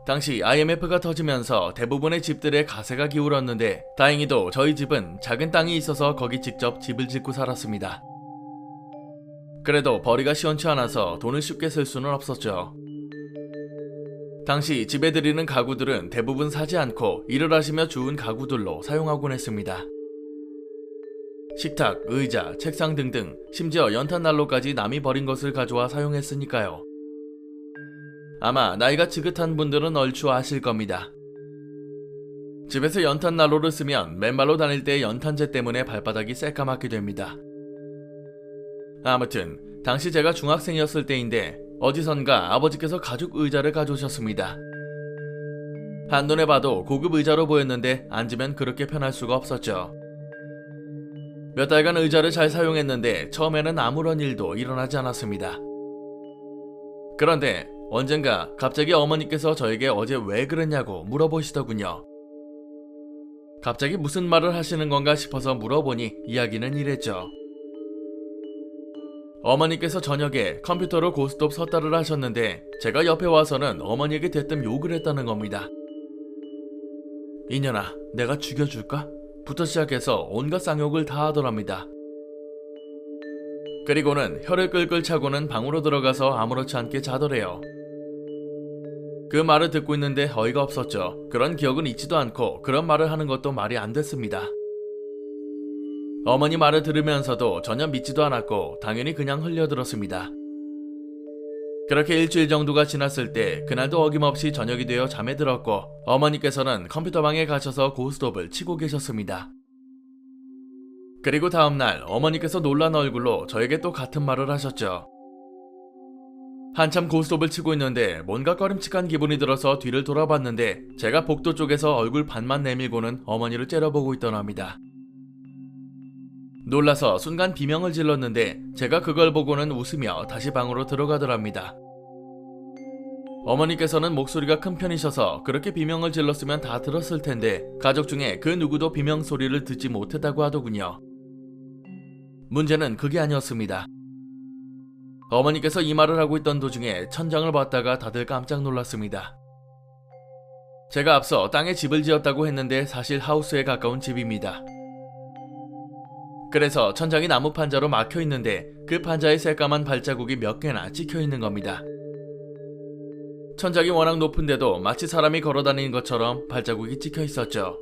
당시 IMF가 터지면서 대부분의 집들의 가세가 기울었는데 다행히도 저희 집은 작은 땅이 있어서 거기 직접 집을 짓고 살았습니다. 그래도 벌이가 시원치 않아서 돈을 쉽게 쓸 수는 없었죠. 당시 집에 들이는 가구들은 대부분 사지 않고 일을 하시며 주운 가구들로 사용하곤 했습니다. 식탁, 의자, 책상 등등 심지어 연탄난로까지 남이 버린 것을 가져와 사용했으니까요. 아마 나이가 지긋한 분들은 얼추 아실 겁니다. 집에서 연탄난로를 쓰면 맨발로 다닐 때 연탄재 때문에 발바닥이 새까맣게 됩니다. 아무튼 당시 제가 중학생이었을 때인데 어디선가 아버지께서 가죽 의자를 가져오셨습니다. 한눈에 봐도 고급 의자로 보였는데 앉으면 그렇게 편할 수가 없었죠. 몇 달간 의자를 잘 사용했는데 처음에는 아무런 일도 일어나지 않았습니다. 그런데 언젠가 갑자기 어머니께서 저에게 어제 왜 그랬냐고 물어보시더군요. 갑자기 무슨 말을 하시는 건가 싶어서 물어보니 이야기는 이랬죠. 어머니께서 저녁에 컴퓨터로 고스톱 섰다를 하셨는데 제가 옆에 와서는 어머니에게 대뜸 욕을 했다는 겁니다. 이년아, 내가 죽여줄까? 부터 시작해서 온갖 쌍욕을 다 하더랍니다. 그리고는 혀를 끌끌 차고는 방으로 들어가서 아무렇지 않게 자더래요. 그 말을 듣고 있는데 어이가 없었죠. 그런 기억은 있지도 않고 그런 말을 하는 것도 말이 안 됐습니다. 어머니 말을 들으면서도 전혀 믿지도 않았고 당연히 그냥 흘려들었습니다. 그렇게 일주일 정도가 지났을 때 그날도 어김없이 저녁이 되어 잠에 들었고 어머니께서는 컴퓨터방에 가셔서 고스톱을 치고 계셨습니다. 그리고 다음날 어머니께서 놀란 얼굴로 저에게 또 같은 말을 하셨죠. 한참 고스톱을 치고 있는데 뭔가 꺼림칙한 기분이 들어서 뒤를 돌아봤는데 제가 복도 쪽에서 얼굴 반만 내밀고는 어머니를 째려보고 있더랍니다. 놀라서 순간 비명을 질렀는데 제가 그걸 보고는 웃으며 다시 방으로 들어가더랍니다. 어머니께서는 목소리가 큰 편이셔서 그렇게 비명을 질렀으면 다 들었을 텐데 가족 중에 그 누구도 비명 소리를 듣지 못했다고 하더군요. 문제는 그게 아니었습니다. 어머니께서 이 말을 하고 있던 도중에 천장을 봤다가 다들 깜짝 놀랐습니다. 제가 앞서 땅에 집을 지었다고 했는데 사실 하우스에 가까운 집입니다. 그래서 천장이 나무 판자로 막혀 있는데 그 판자에 새까만 발자국이 몇 개나 찍혀 있는 겁니다. 천장이 워낙 높은데도 마치 사람이 걸어다니는 것처럼 발자국이 찍혀 있었죠.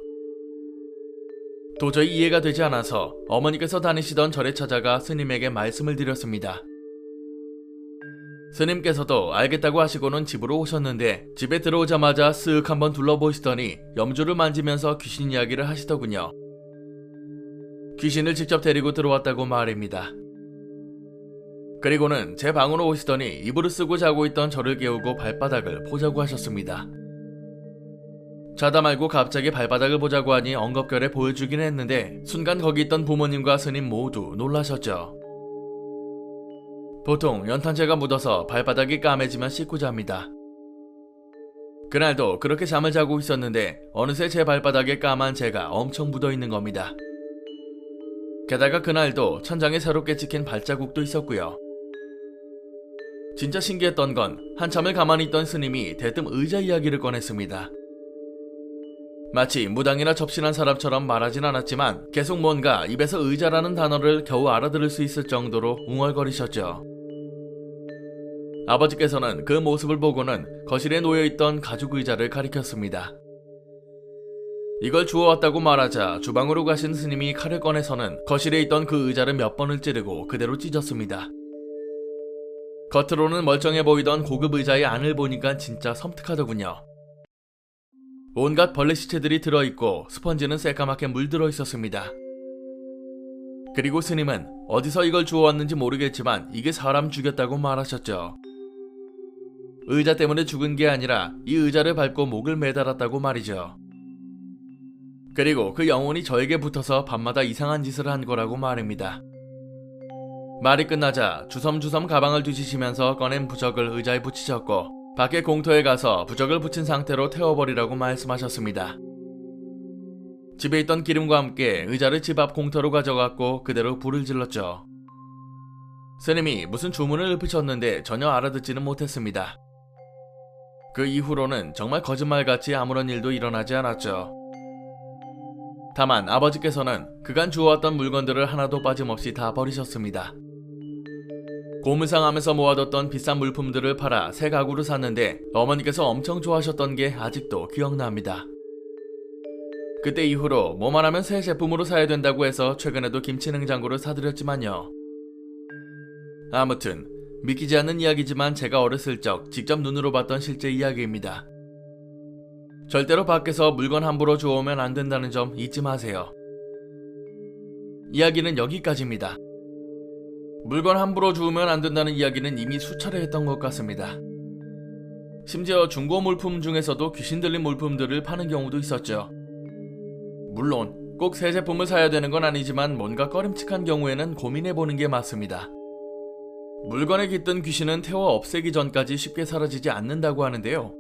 도저히 이해가 되지 않아서 어머니께서 다니시던 절에 찾아가 스님에게 말씀을 드렸습니다. 스님께서도 알겠다고 하시고는 집으로 오셨는데 집에 들어오자마자 쓱 한번 둘러보시더니 염주를 만지면서 귀신 이야기를 하시더군요. 귀신을 직접 데리고 들어왔다고 말입니다. 그리고는 제 방으로 오시더니 이불을 쓰고 자고 있던 저를 깨우고 발바닥을 보자고 하셨습니다. 자다 말고 갑자기 발바닥을 보자고 하니 엉겁결에 보여주긴 했는데 순간 거기 있던 부모님과 스님 모두 놀라셨죠. 보통 연탄재가 묻어서 발바닥이 까매지면 씻고 잡니다. 그날도 그렇게 잠을 자고 있었는데 어느새 제 발바닥에 까만 재가 엄청 묻어있는 겁니다. 게다가 그날도 천장에 새롭게 찍힌 발자국도 있었고요. 진짜 신기했던 건 한참을 가만히 있던 스님이 대뜸 의자 이야기를 꺼냈습니다. 마치 무당이나 접신한 사람처럼 말하진 않았지만 계속 뭔가 입에서 의자라는 단어를 겨우 알아들을 수 있을 정도로 웅얼거리셨죠. 아버지께서는 그 모습을 보고는 거실에 놓여있던 가죽 의자를 가리켰습니다. 이걸 주워왔다고 말하자 주방으로 가신 스님이 칼을 꺼내서는 거실에 있던 그 의자를 몇 번을 찌르고 그대로 찢었습니다. 겉으로는 멀쩡해 보이던 고급 의자의 안을 보니까 진짜 섬뜩하더군요. 온갖 벌레 시체들이 들어있고 스펀지는 새까맣게 물들어 있었습니다. 그리고 스님은 어디서 이걸 주워왔는지 모르겠지만 이게 사람 죽였다고 말하셨죠. 의자 때문에 죽은 게 아니라 이 의자를 밟고 목을 매달았다고 말이죠. 그리고 그 영혼이 저에게 붙어서 밤마다 이상한 짓을 한 거라고 말입니다. 말이 끝나자 주섬주섬 가방을 뒤지시면서 꺼낸 부적을 의자에 붙이셨고 밖에 공터에 가서 부적을 붙인 상태로 태워버리라고 말씀하셨습니다. 집에 있던 기름과 함께 의자를 집 앞 공터로 가져갔고 그대로 불을 질렀죠. 스님이 무슨 주문을 읊으셨는데 전혀 알아듣지는 못했습니다. 그 이후로는 정말 거짓말같이 아무런 일도 일어나지 않았죠. 다만 아버지께서는 그간 주워왔던 물건들을 하나도 빠짐없이 다 버리셨습니다. 고물상하면서 모아뒀던 비싼 물품들을 팔아 새 가구를 샀는데 어머니께서 엄청 좋아하셨던 게 아직도 기억납니다. 그때 이후로 뭐만 하면 새 제품으로 사야 된다고 해서 최근에도 김치 냉장고를 사드렸지만요. 아무튼 믿기지 않는 이야기지만 제가 어렸을 적 직접 눈으로 봤던 실제 이야기입니다. 절대로 밖에서 물건 함부로 주워오면 안 된다는 점 잊지 마세요. 이야기는 여기까지입니다. 물건 함부로 주우면 안 된다는 이야기는 이미 수차례 했던 것 같습니다. 심지어 중고 물품 중에서도 귀신 들린 물품들을 파는 경우도 있었죠. 물론 꼭 새 제품을 사야 되는 건 아니지만 뭔가 꺼림칙한 경우에는 고민해보는 게 맞습니다. 물건에 깃든 귀신은 태워 없애기 전까지 쉽게 사라지지 않는다고 하는데요.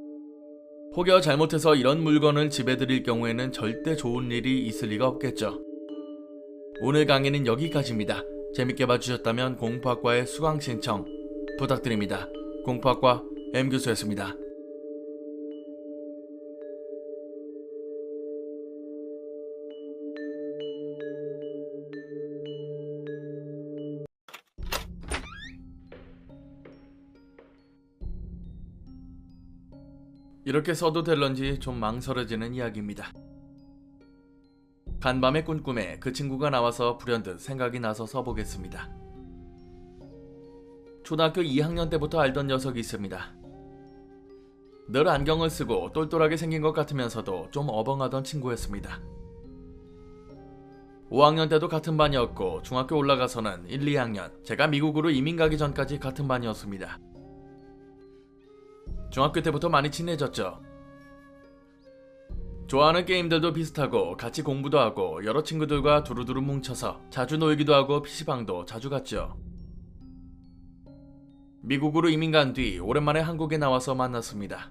혹여 잘못해서 이런 물건을 집에 들일 경우에는 절대 좋은 일이 있을 리가 없겠죠. 오늘 강의는 여기까지입니다. 재밌게 봐주셨다면 공포학과의 수강 신청 부탁드립니다. 공포학과 M교수였습니다. 이렇게 써도 될런지 좀 망설여지는 이야기입니다. 간밤에 꾼 꿈에 그 친구가 나와서 불현듯 생각이 나서 써보겠습니다. 초등학교 2학년 때부터 알던 녀석이 있습니다. 늘 안경을 쓰고 똘똘하게 생긴 것 같으면서도 좀 어벙하던 친구였습니다. 5학년 때도 같은 반이었고 중학교 올라가서는 1, 2학년 제가 미국으로 이민 가기 전까지 같은 반이었습니다. 중학교 때부터 많이 친해졌죠. 좋아하는 게임들도 비슷하고 같이 공부도 하고 여러 친구들과 두루두루 뭉쳐서 자주 놀기도 하고 PC방도 자주 갔죠. 미국으로 이민 간 뒤 오랜만에 한국에 나와서 만났습니다.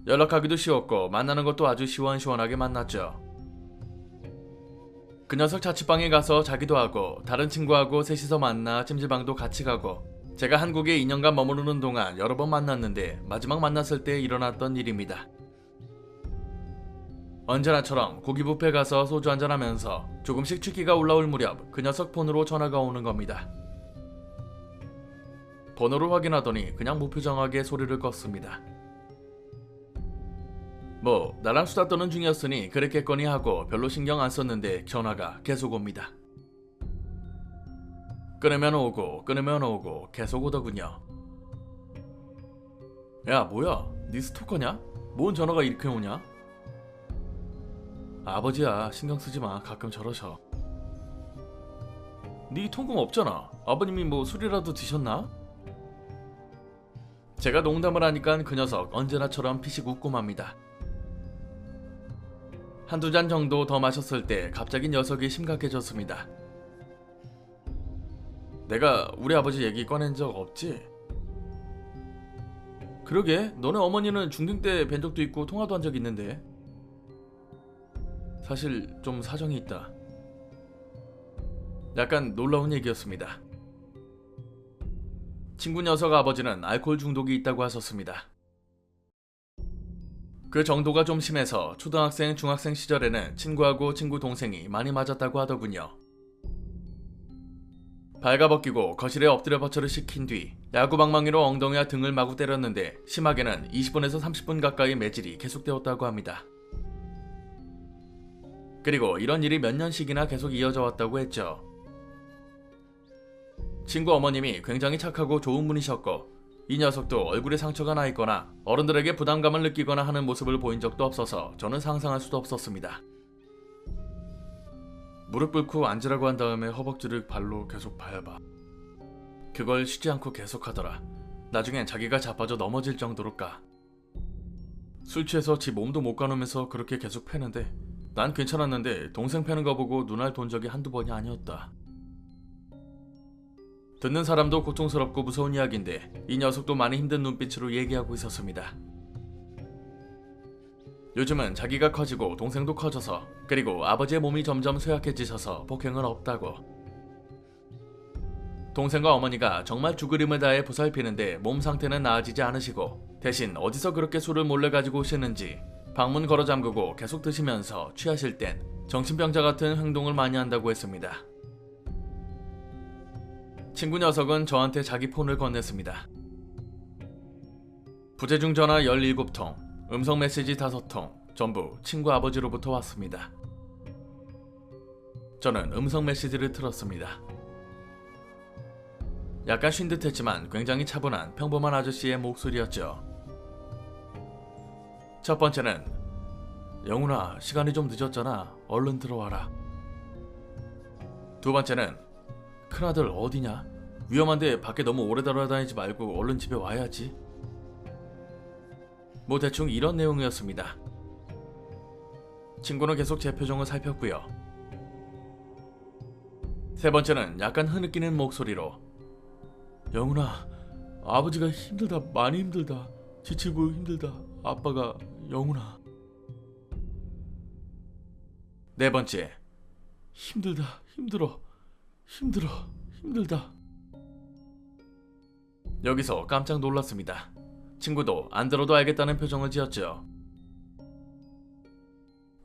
연락하기도 쉬웠고 만나는 것도 아주 시원시원하게 만났죠. 그 녀석 자취방에 가서 자기도 하고 다른 친구하고 셋이서 만나 찜질방도 같이 가고 제가 한국에 2년간 머무르는 동안 여러 번 만났는데 마지막 만났을 때 일어났던 일입니다. 언제나처럼 고기 뷔페 가서 소주 한잔 하면서 조금씩 취기가 올라올 무렵 그 녀석 폰으로 전화가 오는 겁니다. 번호를 확인하더니 그냥 무표정하게 소리를 껐습니다. 뭐 나랑 수다 떠는 중이었으니 그랬겠거니 하고 별로 신경 안 썼는데 전화가 계속 옵니다. 끊으면 오고 계속 오더군요. 야 뭐야 니 스토커냐? 뭔 전화가 이렇게 오냐? 아버지야 신경 쓰지마 가끔 저러셔. 니 통금 없잖아. 아버님이 뭐 술이라도 드셨나? 제가 농담을 하니까 그 녀석 언제나처럼 피식 웃고 맙니다. 한두 잔 정도 더 마셨을 때 갑자기 녀석이 심각해졌습니다. 내가 우리 아버지 얘기 꺼낸 적 없지? 그러게 너네 어머니는 중딩 때 뵌 적도 있고 통화도 한 적 있는데. 사실 좀 사정이 있다. 약간 놀라운 얘기였습니다. 친구 녀석 아버지는 알코올 중독이 있다고 하셨습니다. 그 정도가 좀 심해서 초등학생, 중학생 시절에는 친구하고 친구 동생이 많이 맞았다고 하더군요. 발가벗기고 거실에 엎드려 버쳐를 시킨 뒤 야구방망이로 엉덩이와 등을 마구 때렸는데 심하게는 20분에서 30분 가까이 매질이 계속되었다고 합니다. 그리고 이런 일이 몇 년씩이나 계속 이어져 왔다고 했죠. 친구 어머님이 굉장히 착하고 좋은 분이셨고 이 녀석도 얼굴에 상처가 나 있거나 어른들에게 부담감을 느끼거나 하는 모습을 보인 적도 없어서 저는 상상할 수도 없었습니다. 무릎 꿇고 앉으라고 한 다음에 허벅지를 발로 계속 밟아. 그걸 쉬지 않고 계속하더라. 나중엔 자기가 자빠져 넘어질 정도로 까. 술 취해서 지 몸도 못 가누면서 그렇게 계속 패는데 난 괜찮았는데 동생 패는 거 보고 눈알 돈 적이 한두 번이 아니었다. 듣는 사람도 고통스럽고 무서운 이야기인데 이 녀석도 많이 힘든 눈빛으로 얘기하고 있었습니다. 요즘은 자기가 커지고 동생도 커져서 그리고 아버지의 몸이 점점 쇠약해지셔서 폭행은 없다고. 동생과 어머니가 정말 죽을 힘을 다해 보살피는데 몸 상태는 나아지지 않으시고 대신 어디서 그렇게 술을 몰래 가지고 오시는지 방문 걸어 잠그고 계속 드시면서 취하실 땐 정신병자 같은 행동을 많이 한다고 했습니다. 친구 녀석은 저한테 자기 폰을 건넸습니다. 부재중 전화 17통, 음성 메시지 5통, 전부 친구 아버지로부터 왔습니다. 저는 음성 메시지를 틀었습니다. 약간 쉰 듯했지만 굉장히 차분한 평범한 아저씨의 목소리였죠. 첫 번째는 영훈아, 시간이 좀 늦었잖아. 얼른 들어와라. 두 번째는 큰아들 어디냐? 위험한데 밖에 너무 오래 돌아다니지 말고 얼른 집에 와야지. 뭐 대충 이런 내용이었습니다. 친구는 계속 제 표정을 살폈고요. 세 번째는 약간 흐느끼는 목소리로 영훈아, 아버지가 힘들다, 많이 힘들다. 지치고 힘들다. 아빠가 영훈아. 네 번째, 힘들다, 힘들어, 힘들다. 여기서 깜짝 놀랐습니다. 친구도 안 들어도 알겠다는 표정을 지었죠.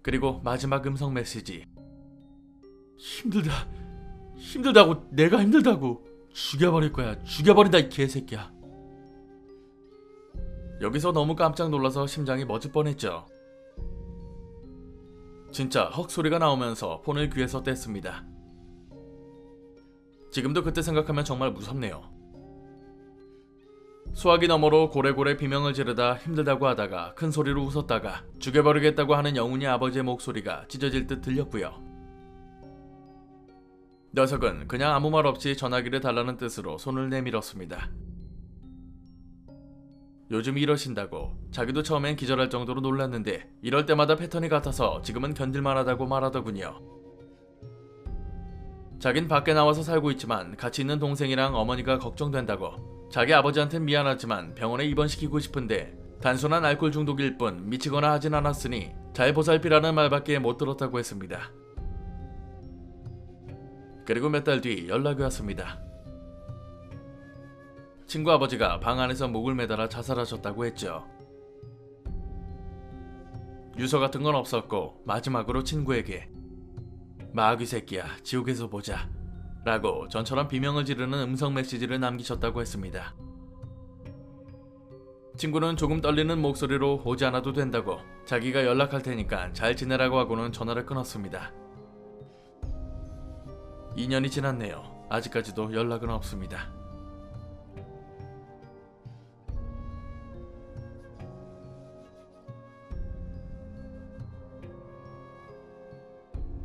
그리고 마지막 음성 메시지. 힘들다고, 내가 힘들다고. 죽여버릴 거야. 죽여버린다 이 개새끼야. 여기서 너무 깜짝 놀라서 심장이 멎을 뻔했죠. 진짜 헉 소리가 나오면서 폰을 귀에서 뗐습니다. 지금도 그때 생각하면 정말 무섭네요. 수화기 너머로 고래고래 비명을 지르다 힘들다고 하다가 큰 소리로 웃었다가 죽여버리겠다고 하는 영훈이 아버지의 목소리가 찢어질 듯 들렸고요. 녀석은 그냥 아무 말 없이 전화기를 달라는 뜻으로 손을 내밀었습니다. 요즘 이러신다고. 자기도 처음엔 기절할 정도로 놀랐는데 이럴 때마다 패턴이 같아서 지금은 견딜만하다고 말하더군요. 자긴 밖에 나와서 살고 있지만 같이 있는 동생이랑 어머니가 걱정된다고. 자기 아버지한텐 미안하지만 병원에 입원시키고 싶은데 단순한 알코올 중독일 뿐 미치거나 하진 않았으니 잘 보살피라는 말밖에 못 들었다고 했습니다. 그리고 몇 달 뒤 연락이 왔습니다. 친구 아버지가 방 안에서 목을 매달아 자살하셨다고 했죠. 유서 같은 건 없었고 마지막으로 친구에게 마귀 새끼야, 지옥에서 보자 라고 전처럼 비명을 지르는 음성 메시지를 남기셨다고 했습니다. 친구는 조금 떨리는 목소리로 오지 않아도 된다고, 자기가 연락할 테니까 잘 지내라고 하고는 전화를 끊었습니다. 2년이 지났네요. 아직까지도 연락은 없습니다.